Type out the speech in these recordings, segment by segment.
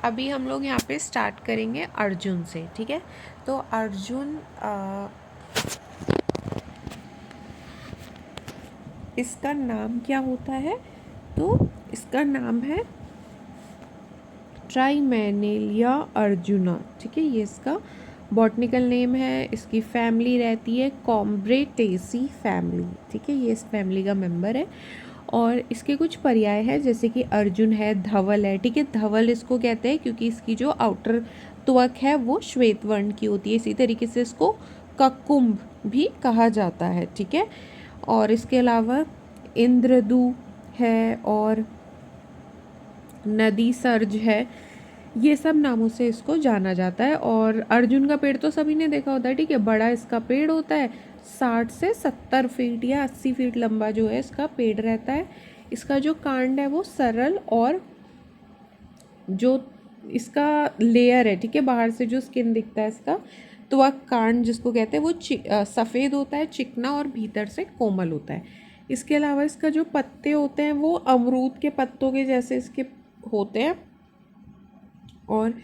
अभी हम लोग यहाँ पे स्टार्ट करेंगे अर्जुन से, ठीक है। तो अर्जुन इसका नाम क्या होता है? तो इसका नाम है ट्राइमेनेलिया अर्जुना, ठीक है। ये इसका बॉटनिकल नेम है। इसकी फैमिली रहती है कॉम्ब्रेटेसी फैमिली, ठीक है। ये इस फैमिली का मेंबर है। और इसके कुछ पर्याय है, जैसे कि अर्जुन है, धवल है, ठीक है। धवल इसको कहते हैं क्योंकि इसकी जो आउटर त्वक है वो श्वेत वर्ण की होती है। इसी तरीके से इसको ककुंभ भी कहा जाता है, ठीक है। और इसके अलावा इंद्रदू है और नदी सर्ज है, ये सब नामों से इसको जाना जाता है। और अर्जुन का पेड़ तो सभी ने देखा होता है, ठीक है। बड़ा इसका पेड़ होता है, 60 से 70 फीट या 80 फीट लंबा जो है इसका पेड़ रहता है। इसका जो कांड है वो सरल, और जो इसका लेयर है, ठीक है, बाहर से जो स्किन दिखता है इसका, तो वह कांड जिसको कहते हैं वो सफ़ेद होता है, चिकना, और भीतर से कोमल होता है। इसके अलावा इसका जो पत्ते होते हैं वो अमरूद के पत्तों के जैसे इसके होते हैं, और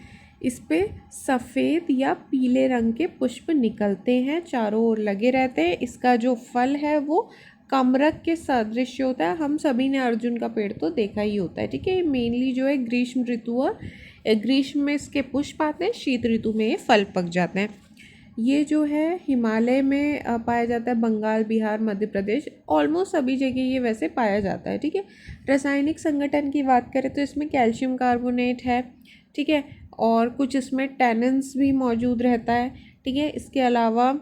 इस पे सफ़ेद या पीले रंग के पुष्प निकलते हैं, चारों ओर लगे रहते हैं। इसका जो फल है वो कमरक के सदृश होता है। हम सभी ने अर्जुन का पेड़ तो देखा ही होता है, ठीक है। ये मेनली जो है ग्रीष्म ऋतु, और ग्रीष्म में इसके पुष्प आते हैं, शीत ऋतु में ये फल पक जाते हैं। ये जो है हिमालय में पाया जाता है, बंगाल, बिहार, मध्य प्रदेश, ऑलमोस्ट सभी जगह ये वैसे पाया जाता है, ठीक है। रासायनिक संगठन की बात करें तो इसमें कैल्शियम कार्बोनेट है, ठीक है, और कुछ इसमें टैनिन्स भी मौजूद रहता है, ठीक है। इसके अलावा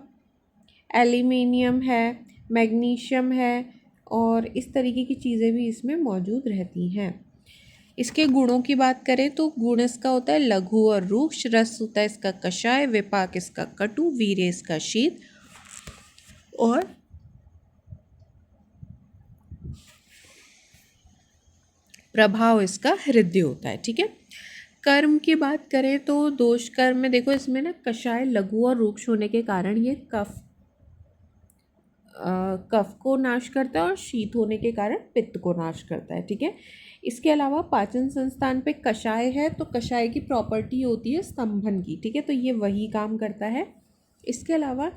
एल्यूमिनियम है, मैग्नीशियम है, और इस तरीके की चीज़ें भी इसमें मौजूद रहती हैं। इसके गुणों की बात करें तो गुण इसका होता है लघु और रूक्ष, रस होता है इसका कषाय, विपाक इसका कटु, वीर्य इसका शीत, और प्रभाव इसका हृदय होता है, ठीक है। कर्म की बात करें तो दोष कर्म में देखो, इसमें ना कषाय, लघु और रूक्ष होने के कारण ये कफ को नाश करता है, और शीत होने के कारण पित्त को नाश करता है, ठीक है। इसके अलावा पाचन संस्थान पे कषाय है, तो कषाय की प्रॉपर्टी होती है स्तंभन की, ठीक है, तो ये वही काम करता है। इसके अलावा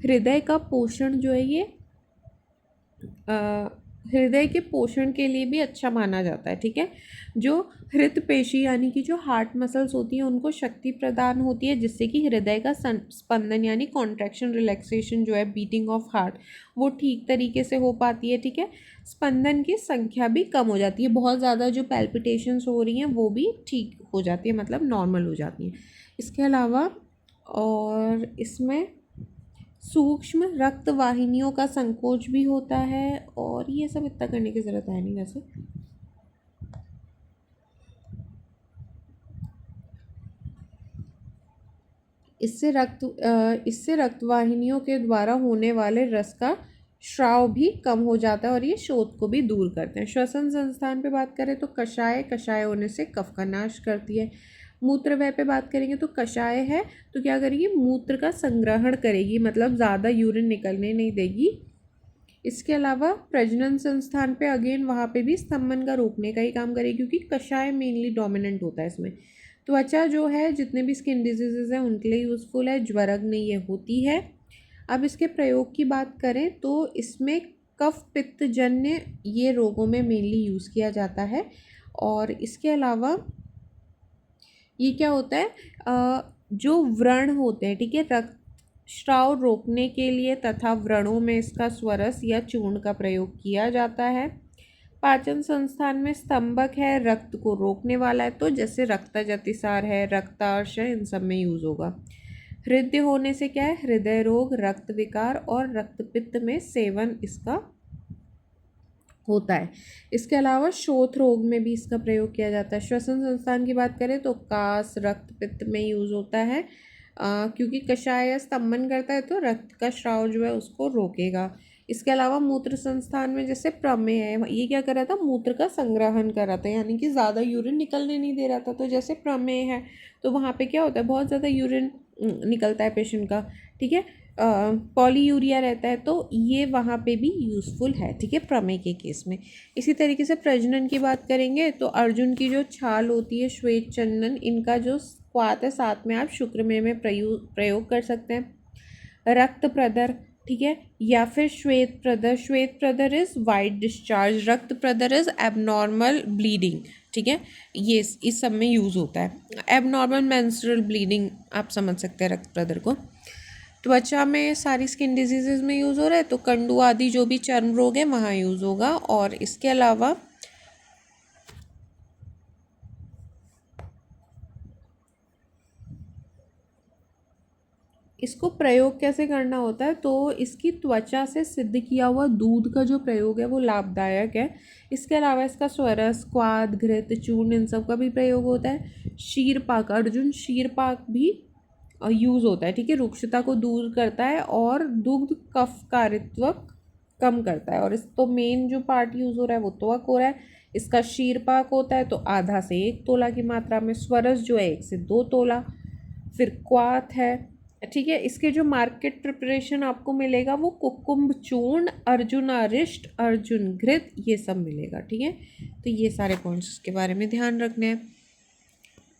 हृदय का पोषण जो है ये हृदय के पोषण के लिए भी अच्छा माना जाता है, ठीक है। जो हृत पेशी यानी कि जो हार्ट मसल्स होती हैं उनको शक्ति प्रदान होती है, जिससे कि हृदय का स्पंदन यानी कॉन्ट्रैक्शन, रिलैक्सेशन जो है, बीटिंग ऑफ हार्ट, वो ठीक तरीके से हो पाती है, ठीक है। स्पंदन की संख्या भी कम हो जाती है, बहुत ज़्यादा जो पैल्पिटेशंस हो रही हैं वो भी ठीक हो जाती है, मतलब नॉर्मल हो जाती हैं। इसके अलावा और इसमें सूक्ष्म रक्त वाहिनियों का संकोच भी होता है, और ये सब इतना करने की ज़रूरत है नहीं वैसे। इससे रक्त वाहिनियों के द्वारा होने वाले रस का स्राव भी कम हो जाता है, और ये शोथ को भी दूर करते हैं। श्वसन संस्थान पे बात करें तो कषाय होने से कफ का नाश करती है। मूत्रव्यय पे बात करेंगे तो कषाय है तो क्या करेगी, मूत्र का संग्रहण करेगी, मतलब ज़्यादा यूरिन निकलने नहीं देगी। इसके अलावा प्रजनन संस्थान पे अगेन वहाँ पे भी स्तंभन का रोकने का ही काम करेगी, क्योंकि कषाय मेनली डोमिनेंट होता है इसमें। त्वचा जो है, जितने भी स्किन डिजीजेज हैं उनके लिए यूज़फुल है, ज्वरग्नि ये होती है। अब इसके प्रयोग की बात करें तो इसमें कफ पित्त जन्य ये रोगों में मेनली यूज़ किया जाता है। और इसके अलावा ये क्या होता है, जो व्रण होते हैं, ठीक है, रक्त स्राव रोकने के लिए तथा व्रणों में इसका स्वरस या चूर्ण का प्रयोग किया जाता है। पाचन संस्थान में स्तंभक है, रक्त को रोकने वाला है, तो जैसे रक्तज अतिसार है, रक्तार्श है, इन सब में यूज़ होगा। हृदय होने से क्या है, हृदय रोग, रक्त विकार और रक्तपित्त में सेवन इसका होता है। इसके अलावा शोथ रोग में भी इसका प्रयोग किया जाता है। श्वसन संस्थान की बात करें तो कास, रक्त पित्त में यूज़ होता है, क्योंकि कषाय स्तंभन करता है तो रक्त का स्राव जो है उसको रोकेगा। इसके अलावा मूत्र संस्थान में जैसे प्रमेय है, ये क्या कर रहा था, मूत्र का संग्रहण कर रहा था, यानी कि ज़्यादा यूरिन निकलने नहीं दे रहा था। तो जैसे प्रमेय है तो वहाँ पे क्या होता है, बहुत ज़्यादा यूरिन निकलता है पेशेंट का, ठीक है। पॉलीयूरिया रहता है, तो ये वहाँ पे भी यूज़फुल है, ठीक है, प्रमेय के केस में। इसी तरीके से प्रजनन की बात करेंगे तो अर्जुन की जो छाल होती है, श्वेत चंदन, इनका जो स्वाद है साथ में आप शुक्रमेह में प्रयोग कर सकते हैं। रक्त प्रदर, ठीक है, या फिर श्वेत प्रदर। श्वेत प्रदर इज वाइट डिस्चार्ज, रक्त प्रदर इज एबनॉर्मल ब्लीडिंग, ठीक है, ये इस सब में यूज़ होता है। एबनॉर्मल मेंस्ट्रुअल ब्लीडिंग आप समझ सकते हैं रक्त प्रदर को। त्वचा में सारी स्किन डिजीजेज में यूज़ हो रहा है, तो कंडू आदि जो भी चर्म रोग है वहाँ यूज़ होगा। और इसके अलावा इसको प्रयोग कैसे करना होता है, तो इसकी त्वचा से सिद्ध किया हुआ दूध का जो प्रयोग है वो लाभदायक है। इसके अलावा इसका स्वरस, क्वाद, घृत, चूर्ण, इन सब का भी प्रयोग होता है। क्षीरपाक, अर्जुन क्षीरपाक भी यूज़ होता है, ठीक है, रुक्षता को दूर करता है और दुग्ध कफकारित्व कम करता है। और इस तो मेन जो पार्ट यूज़ हो रहा है वो त्वक हो रहा है। इसका क्षीरपाक होता है तो आधा से 1 तोला की मात्रा में, स्वरस जो है 1 से 2 तोला, फिर क्वाथ है, ठीक है। इसके जो मार्केट प्रिपरेशन आपको मिलेगा वो कुकुम्भ चूर्ण, अर्जुन अरिष्ट, अर्जुन घृत, ये सब मिलेगा, ठीक है। तो ये सारे पॉइंट्स इसके बारे में ध्यान रखने हैं।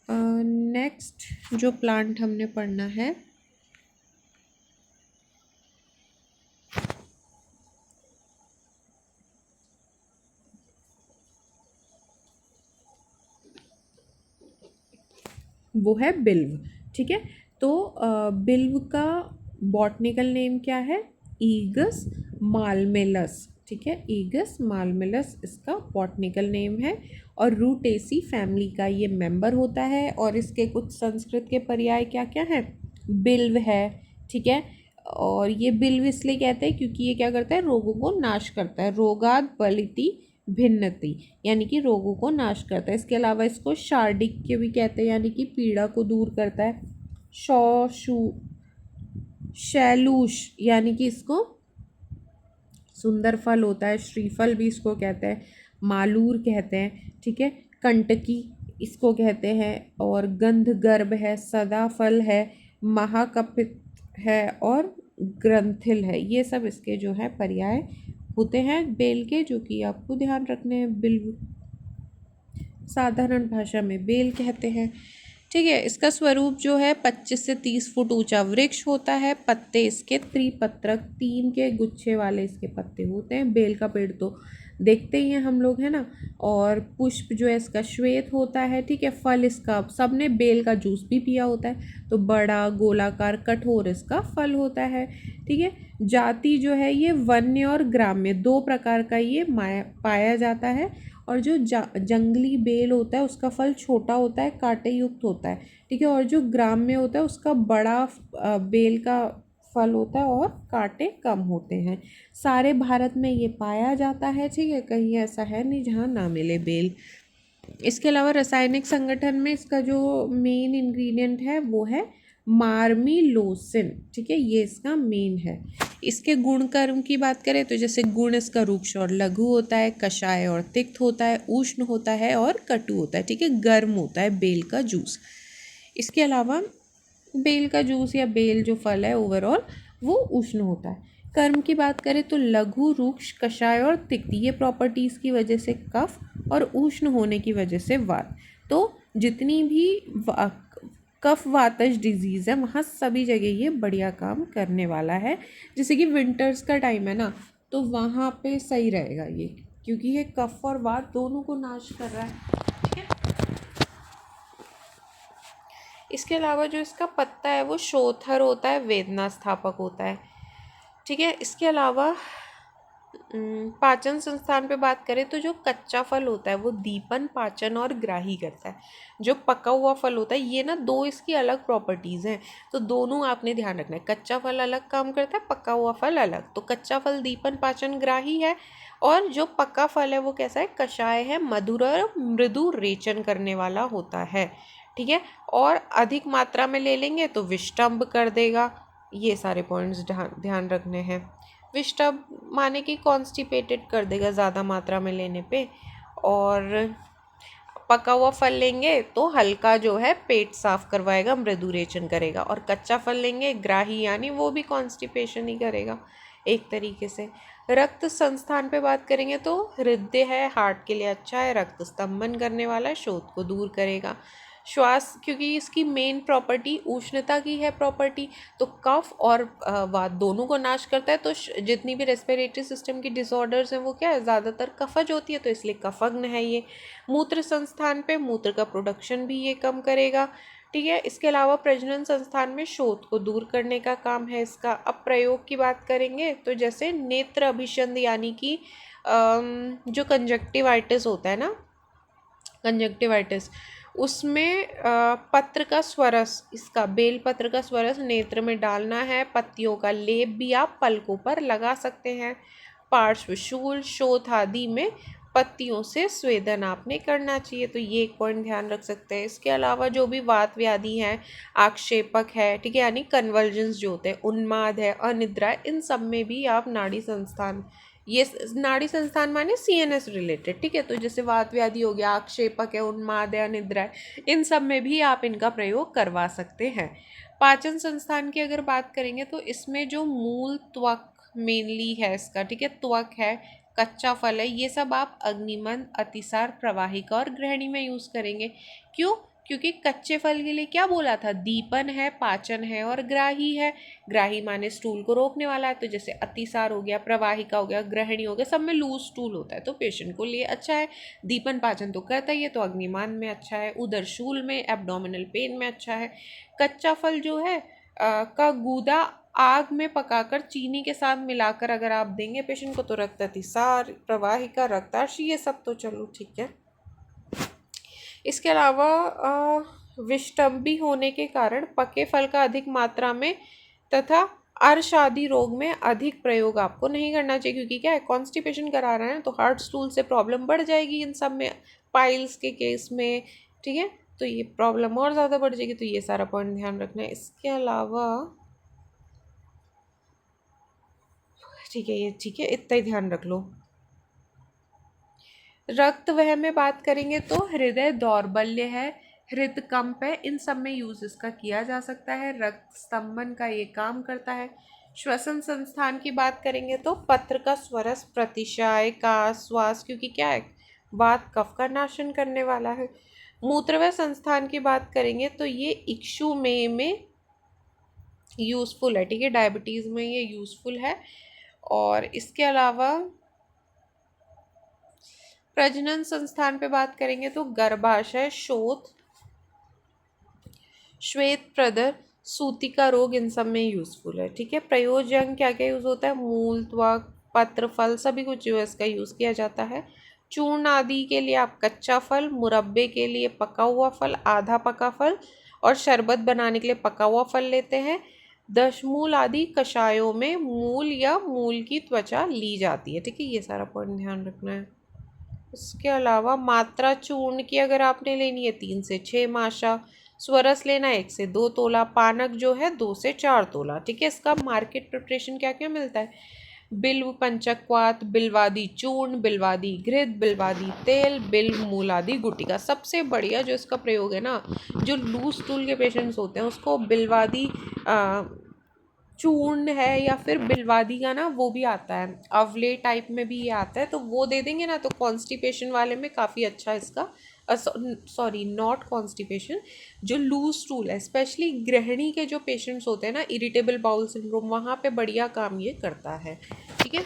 नेक्स्ट जो प्लांट हमने पढ़ना है वो है बिल्व, ठीक है। तो बिल्व का बॉटनिकल नेम क्या है? ईगस मालमेलस, ठीक है, ईगस मालमेलस इसका बॉटनिकल नेम है। और रूटेसी फैमिली का ये मेंबर होता है। और इसके कुछ संस्कृत के पर्याय क्या क्या है? बिल्व है, ठीक है। और ये बिल्व इसलिए कहते हैं क्योंकि ये क्या करता है? रोगों को नाश करता है। रोगाद बलिति भिन्नति, यानी कि रोगों को नाश करता है। इसके अलावा इसको शार्डिक्य भी कहते हैं, यानी कि पीड़ा को दूर करता है। शौशु शैलूष, यानी कि इसको सुंदर फल होता है, श्रीफल भी इसको कहते हैं, मालूर कहते हैं, ठीक है, कंटकी इसको कहते हैं। और गंधगर्भ है, सदा फल है, महाकपित है और ग्रंथिल है। ये सब इसके जो है पर्याय होते हैं बेल के, जो कि आपको ध्यान रखने हैं। बिल्व साधारण भाषा में बेल कहते हैं, ठीक है। इसका स्वरूप जो है 25 से 30 फुट ऊंचा वृक्ष होता है। पत्ते इसके त्रिपत्रक, 3 के गुच्छे वाले इसके पत्ते होते हैं। बेल का पेड़ तो देखते ही हैं हम लोग, है ना। और पुष्प जो है इसका श्वेत होता है, ठीक है। फल इसका, सबने बेल का जूस भी पिया होता है, तो बड़ा गोलाकार कठोर इसका फल होता है, ठीक है। जाति जो है ये वन्य और ग्राम्य 2 प्रकार का ये पाया जाता है। और जो जंगली बेल होता है उसका फल छोटा होता है, कांटे युक्त होता है, ठीक है। और जो ग्राम्य होता है उसका बड़ा बेल का फल होता है और कांटे कम होते हैं। सारे भारत में ये पाया जाता है, ठीक है, कहीं ऐसा है नहीं जहाँ ना मिले बेल। इसके अलावा रासायनिक संगठन में इसका जो मेन इंग्रेडिएंट है वो है मार्मिलोसिन, ठीक है, ये इसका मेन है। इसके गुण कर्म की बात करें तो जैसे गुण इसका रूक्ष और लघु होता है, कषाय और तिक्त होता है, उष्ण होता है और कटु होता है, ठीक है, गर्म होता है बेल का जूस। इसके अलावा बेल का जूस या बेल जो फल है ओवरऑल वो उष्ण होता है। कर्म की बात करें तो लघु, रूक्ष, कषाय और तिक्त, ये प्रॉपर्टीज़ की वजह से कफ और उष्ण होने की वजह से वात। तो जितनी भी कफ वातज डिजीज़ है वहाँ सभी जगह ये बढ़िया काम करने वाला है। जैसे कि विंटर्स का टाइम है ना, तो वहाँ पे सही रहेगा ये, क्योंकि ये कफ और वात दोनों को नाश कर रहा है, ठीक है। इसके अलावा जो इसका पत्ता है वो शोथर होता है, वेदना स्थापक होता है, ठीक है। इसके अलावा पाचन संस्थान पे बात करें तो जो कच्चा फल होता है वो दीपन, पाचन और ग्राही करता है। जो पका हुआ फल होता है, ये ना 2 इसकी अलग प्रॉपर्टीज़ हैं, तो दोनों आपने ध्यान रखना है। कच्चा फल अलग काम करता है, पका हुआ फल अलग। तो कच्चा फल दीपन, पाचन, ग्राही है। और जो पका फल है वो कैसा है? कषाय है, मधुर और मृदु रेचन करने वाला होता है, ठीक है। और अधिक मात्रा में ले लेंगे तो विष्टम्भ कर देगा। ये सारे पॉइंट्स ध्यान रखने हैं। विष्टम्भ माने कि कॉन्स्टिपेटेड कर देगा ज़्यादा मात्रा में लेने पे। और पका हुआ फल लेंगे तो हल्का जो है पेट साफ करवाएगा, मृदुरेचन करेगा, और कच्चा फल लेंगे ग्राही यानी वो भी कॉन्स्टिपेशन ही करेगा एक तरीके से। रक्त संस्थान पे बात करेंगे तो हृदय है, हार्ट के लिए अच्छा है, रक्त स्तंभन करने वाला है, शोथ को दूर करेगा। श्वास, क्योंकि इसकी मेन प्रॉपर्टी उष्णता की है प्रॉपर्टी, तो कफ और वात दोनों को नाश करता है। तो जितनी भी रेस्पिरेटरी सिस्टम की डिसऑर्डर्स हैं वो क्या है, ज़्यादातर कफज होती है, तो इसलिए कफग्न है ये। मूत्र संस्थान पे मूत्र का प्रोडक्शन भी ये कम करेगा, ठीक है। इसके अलावा प्रजनन संस्थान में शोथ को दूर करने का काम है इसका। अब प्रयोग की बात करेंगे तो जैसे नेत्र अभिसंध यानी कि जो कंजक्टिवाइटिस होता है ना, कंजक्टिवाइटिस, उसमें पत्र का स्वरस, इसका बेल पत्र का स्वरस नेत्र में डालना है। पत्तियों का लेप भी आप पलकों पर लगा सकते हैं। पार्श्वशूल, शोथ आदि में पत्तियों से स्वेदन आपने करना चाहिए, तो ये एक पॉइंट ध्यान रख सकते हैं। इसके अलावा जो भी वात व्याधि है, आक्षेपक है, ठीक है, यानी कन्वल्जन्स जो होते हैं, उन्माद है, अनिद्रा है, इन सब में भी आप नाड़ी संस्थान, ये नाड़ी संस्थान माने सीएनएस रिलेटेड, ठीक है, तो जैसे वात व्याधि हो गया, आक्षेपक है, उन्माद है, अनिद्रा है, इन सब में भी आप इनका प्रयोग करवा सकते हैं। पाचन संस्थान की अगर बात करेंगे तो इसमें जो मूल त्वक मेनली है इसका, ठीक है, त्वक है, कच्चा फल है, ये सब आप अग्निमंद, अतिसार, प्रवाहिका और गृहिणी में यूज करेंगे। क्यों? क्योंकि कच्चे फल के लिए क्या बोला था, दीपन है, पाचन है और ग्राही है। ग्राही माने स्टूल को रोकने वाला है, तो जैसे अतिसार हो गया, प्रवाहिका हो गया, गृहिणी हो गया, सब में लूज स्टूल होता है, तो पेशेंट को लिए अच्छा है। दीपन पाचन तो करता ही है, तो अग्निमान में अच्छा है। उदरशूल में, एब्डोमिनल पेन में अच्छा है। कच्चा फल जो है का गूदा आग में पकाकर चीनी के साथ मिलाकर अगर आप देंगे पेशेंट को, तो रक्त अतिसार, प्रवाहिका, रक्ताशी, ये सब तो चलो ठीक है। इसके अलावा विषटंबी होने के कारण पके फल का अधिक मात्रा में तथा अर्श आदि रोग में अधिक प्रयोग आपको नहीं करना चाहिए, क्योंकि क्या है, कॉन्स्टिपेशन करा रहे हैं तो हार्ट स्टूल से प्रॉब्लम बढ़ जाएगी इन सब में, पाइल्स के केस में, ठीक है, तो ये प्रॉब्लम और ज़्यादा बढ़ जाएगी, तो ये सारा पॉइंट ध्यान रखना है। इसके अलावा ठीक है, ये ठीक है, इतना ही ध्यान रख लो। रक्त वह में बात करेंगे तो हृदय दौर्बल्य है, हृदकंप है, इन सब में यूज इसका किया जा सकता है। रक्त स्तंभन का ये काम करता है। श्वसन संस्थान की बात करेंगे तो पत्र का स्वरस, प्रतिशाय का श्वास, क्योंकि क्या है, वात कफ का नाशन करने वाला है। मूत्रवय संस्थान की बात करेंगे तो ये इक्षुमेय में यूजफुल है, ठीक है, डायबिटीज़ में ये यूजफुल है। और इसके अलावा प्रजनन संस्थान पे बात करेंगे तो गर्भाशय, शोथ, श्वेत प्रदर, सूतिका रोग, इन सब में यूजफुल है, ठीक है। प्रयोजन क्या क्या यूज होता है, मूल, त्वक, पत्र, फल, सभी कुछ जो है इसका यूज किया जाता है। चूर्ण आदि के लिए आप कच्चा फल, मुरब्बे के लिए पका हुआ फल, आधा पका फल, और शरबत बनाने के लिए पका हुआ फल लेते हैं। दशमूल आदि कषायों में मूल या मूल की त्वचा ली जाती है, ठीक है, ये सारा पॉइंट ध्यान रखना है। इसके अलावा मात्रा चूर्ण की अगर आपने लेनी है 3 से 6 माशा, स्वरस लेना 1 से 2 तोला, पानक जो है 2 से 4 तोला, ठीक है। इसका मार्केट प्रिपरेशन क्या क्या मिलता है, बिल्व पंचक्वात, बिल्वादी चूर्ण, बिल्वादी घृत, बिल्वादी तेल, बिल्व मूलादि गुटिका। सबसे बढ़िया जो इसका प्रयोग है ना, जो लूज स्टूल के पेशेंट्स होते हैं उसको बिल्वादी चूर्ण है, या फिर बिलवादी का ना वो भी आता है, अवले टाइप में भी ये आता है, तो वो दे देंगे ना, तो कॉन्स्टिपेशन वाले में काफ़ी अच्छा इसका, सॉरी नॉट कॉन्स्टिपेशन, जो लूज स्टूल है, स्पेशली गृहिणी के जो पेशेंट्स होते हैं ना, इरिटेबल बाउल सिंड्रोम, वहाँ पे बढ़िया काम ये करता है, ठीक है।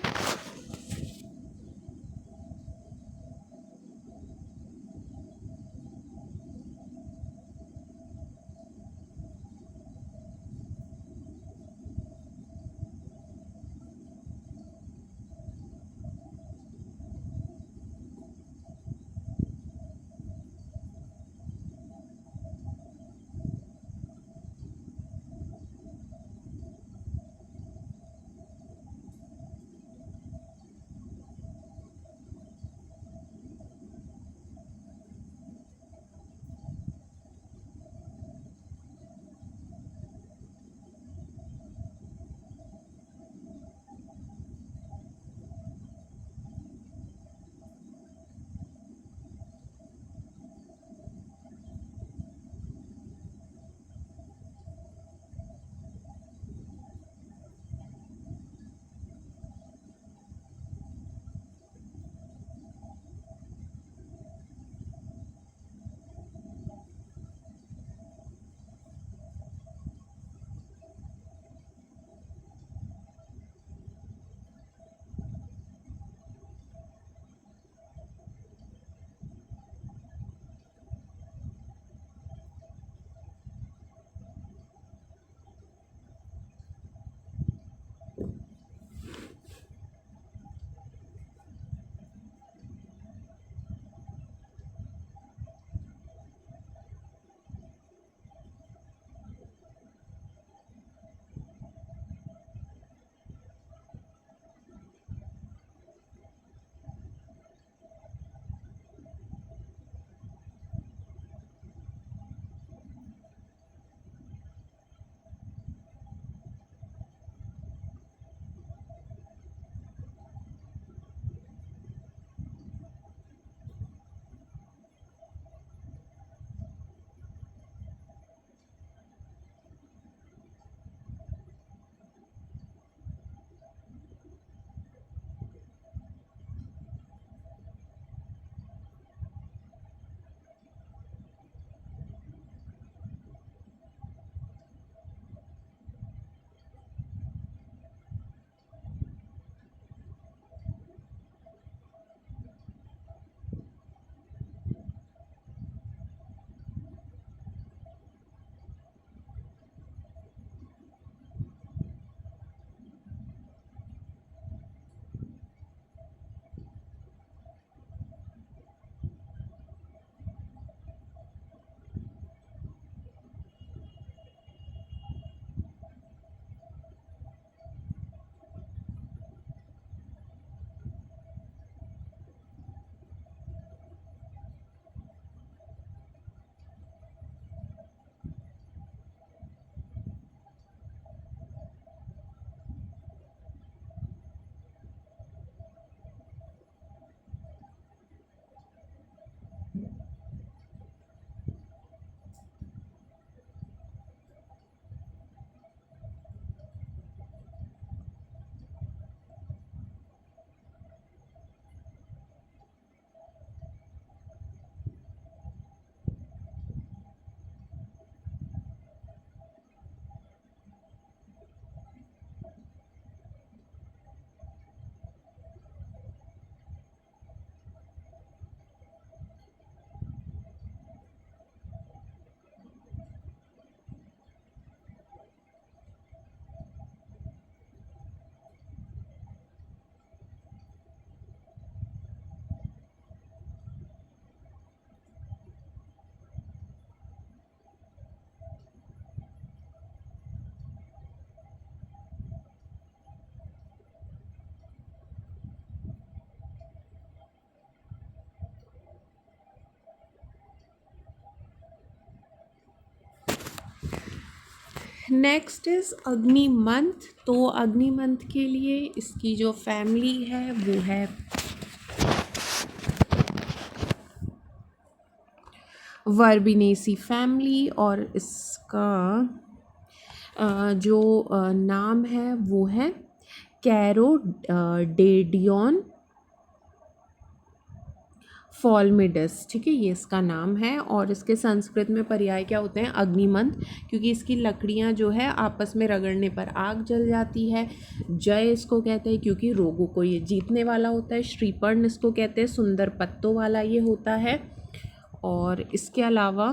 Next is Agnimanth. तो अग्निमंथ के लिए इसकी जो फैमिली है वो है वर्बिनेसी फैमिली, और इसका जो नाम है वो है कैरोडेडियन फॉल्मिडस। ठीक है, ये इसका नाम है। और इसके संस्कृत में पर्याय क्या होते हैं? अग्निमंथ, क्योंकि इसकी लकड़ियाँ जो है आपस में रगड़ने पर आग जल जाती है। जय इसको कहते हैं क्योंकि रोगों को ये जीतने वाला होता है। श्रीपर्ण इसको कहते हैं, सुंदर पत्तों वाला ये होता है। और इसके अलावा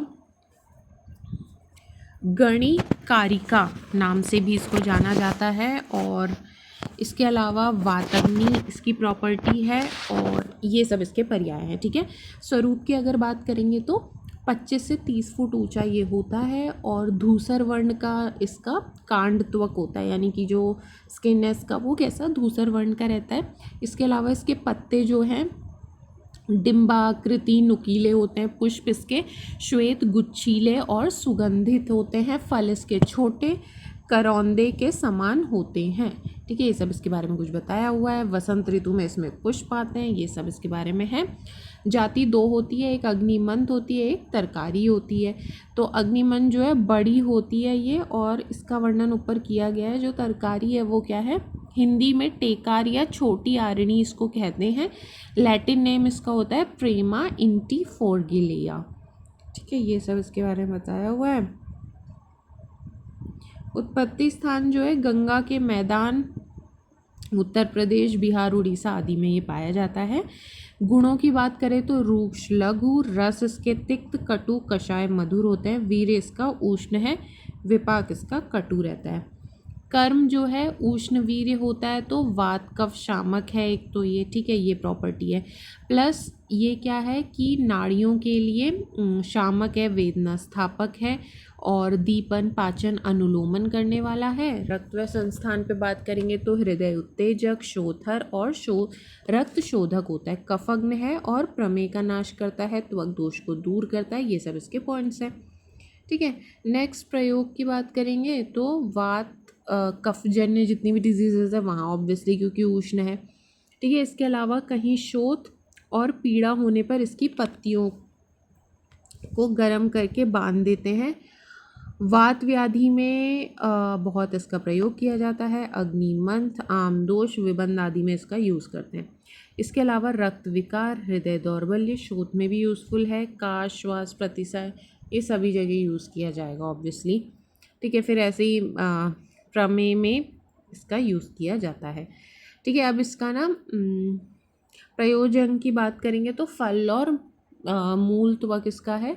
गणिकारिका नाम से भी इसको जाना जाता है। और इसके अलावा वातग्नि इसकी प्रॉपर्टी है, और ये सब इसके पर्याय हैं। ठीक है, स्वरूप की अगर बात करेंगे तो 25 से 30 फुट ऊंचा ये होता है, और धूसर वर्ण का इसका कांड त्वक होता है, यानी कि जो स्किन है इसका वो कैसा धूसर वर्ण का रहता है। इसके अलावा इसके पत्ते जो हैं डिम्बाकृति नुकीले होते हैं। पुष्प इसके श्वेत गुच्छीले और सुगंधित होते हैं। फल इसके छोटे करौंदे के समान होते हैं। ठीक है, ये सब इसके बारे में कुछ बताया हुआ है। वसंत ऋतु में इसमें पुष्प आते हैं, ये सब इसके बारे में है। जाति दो होती है, एक अग्निमंथ होती है, एक तरकारी होती है। तो अग्निमंथ जो है बड़ी होती है ये, और इसका वर्णन ऊपर किया गया है। जो तरकारी है वो क्या है? हिंदी में टेकार या छोटी आरणी इसको कहते हैं। लैटिन नेम इसका होता है प्रेमा इंटीफोर्गिलिया। ठीक है, ये सब इसके बारे में बताया हुआ है। उत्पत्ति स्थान जो है गंगा के मैदान, उत्तर प्रदेश, बिहार, उड़ीसा आदि में ये पाया जाता है। गुणों की बात करें तो रूक्ष, लघु, रस इसके तिक्त, कटु, कषाय, मधुर होते हैं। वीर्य इसका उष्ण है, विपाक इसका कटु रहता है। कर्म जो है उष्ण वीर्य होता है, तो वात कफ शामक है एक, तो ये ठीक है, ये प्रॉपर्टी है। प्लस ये क्या है कि नाड़ियों के लिए शामक है, वेदना स्थापक है, और दीपन पाचन अनुलोमन करने वाला है। रक्त व संस्थान पे बात करेंगे तो हृदय उत्तेजक, शोथर और रक्त शोधक होता है। कफग्न है और प्रमेह का नाश करता है, त्वक दोष को दूर करता है। ये सब इसके पॉइंट्स हैं। ठीक है, नेक्स्ट प्रयोग की बात करेंगे तो वात कफजन्य जितनी भी डिजीजेज है वहाँ ऑब्वियसली, क्योंकि उष्ण है। ठीक है, इसके अलावा कहीं शोथ और पीड़ा होने पर इसकी पत्तियों को गर्म करके बांध देते हैं। वात व्याधि में बहुत इसका प्रयोग किया जाता है। अग्निमंथ, आमदोष, विबंध आदि में इसका यूज़ करते हैं। इसके अलावा रक्त विकार, हृदय दौर्बल्य, शोथ में भी यूज़फुल है। काश, श्वास प्रतिशय, ये सभी जगह यूज़ किया जाएगा ऑब्वियसली। ठीक है, फिर ऐसे ही प्रमेय में इसका यूज़ किया जाता है। ठीक है, अब इसका ना प्रयोजन की बात करेंगे तो फल और मूल त्वक इसका है।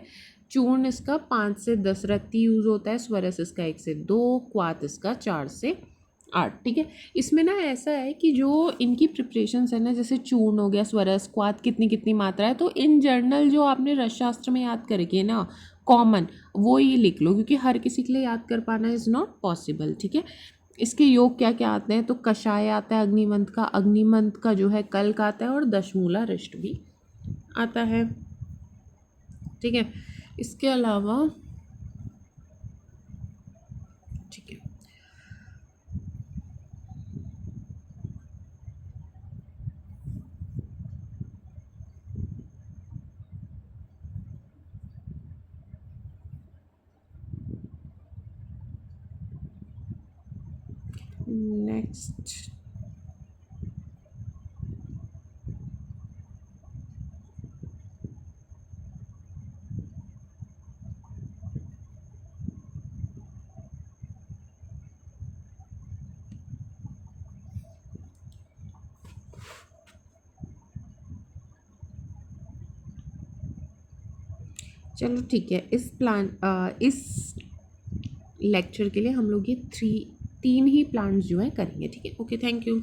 चूर्ण इसका 5 से 10 रत्ती यूज़ होता है। स्वरस इसका 1 से 2, क्वाथ इसका 4 से 8। ठीक है, इसमें ना ऐसा है कि जो इनकी प्रिपरेशंस है ना, जैसे चूर्ण हो गया, स्वरस, क्वाथ, कितनी कितनी मात्रा है, तो इन जनरल जो आपने रसशास्त्र में याद करके ना कॉमन, वो ये लिख लो, क्योंकि हर किसी के लिए याद कर पाना इज़ नॉट पॉसिबल। ठीक है, इसके योग क्या क्या आते हैं तो कषाय आता है अग्निमंथ का। अग्निमंथ का जो है कल्क आता है, और दशमूला रिष्ट भी आता है। ठीक है, इसके अलावा ठीक है, नेक्स्ट चलो ठीक है, इस लेक्चर के लिए हम लोग ये 3 ही प्लान्स जो है करेंगे। ठीक है, ओके, थैंक यू।